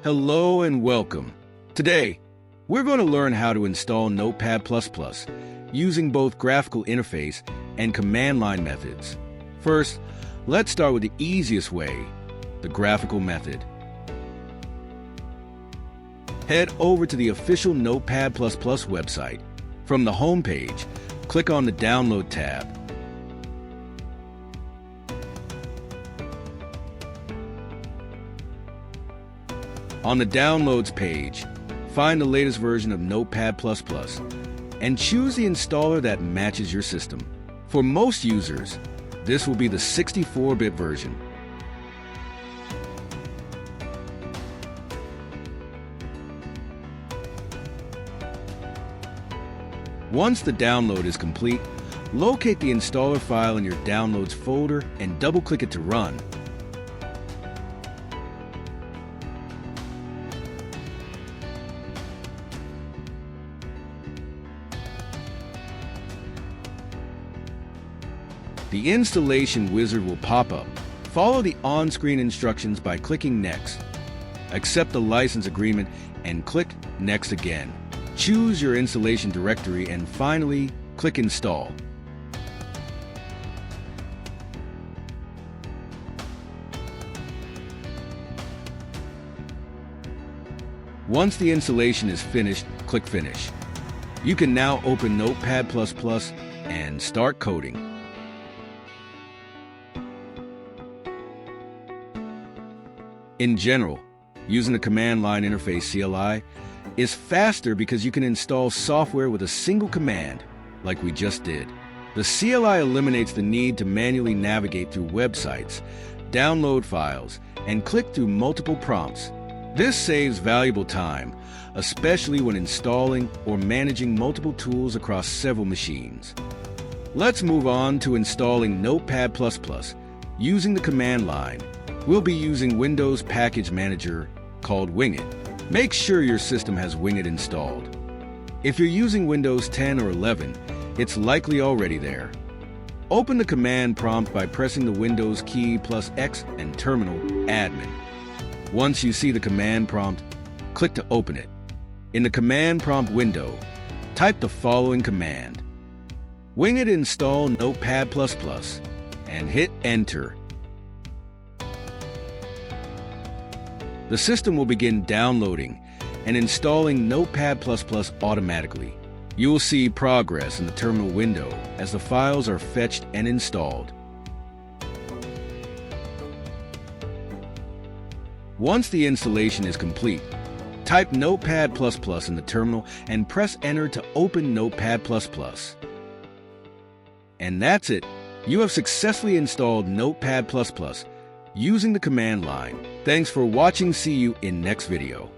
Hello and welcome. Today, we're going to learn how to install Notepad++ using both graphical interface and command line methods. First, let's start with the easiest way, the graphical method. Head over to the official Notepad++ website. From the home page, click on the Download tab. On the Downloads page, find the latest version of Notepad++ and choose the installer that matches your system. For most users, this will be the 64-bit version. Once the download is complete, locate the installer file in your Downloads folder and double-click it to run. The installation wizard will pop up. Follow the on-screen instructions by clicking Next. Accept the license agreement and click Next again. Choose your installation directory and finally click Install. Once the installation is finished, click Finish. You can now open Notepad++ and start coding. In general, using the command line interface CLI is faster because you can install software with a single command, like we just did. The CLI eliminates the need to manually navigate through websites, download files, and click through multiple prompts. This saves valuable time, especially when installing or managing multiple tools across several machines. Let's move on to installing Notepad++ using the command line. We'll be using Windows Package Manager called Wing It. Make sure your system has Wing It installed. If you're using Windows 10 or 11, it's likely already there. Open the command prompt by pressing the Windows key plus X and Terminal Admin. Once you see the command prompt, click to open it. In the command prompt window, type the following command: Wing It install Notepad++ and hit Enter. The system will begin downloading and installing Notepad++ automatically. You will see progress in the terminal window as the files are fetched and installed. Once the installation is complete, type Notepad++ in the terminal and press Enter to open Notepad++. And that's it. You have successfully installed Notepad++ using the command line. Thanks for watching. See you in next video.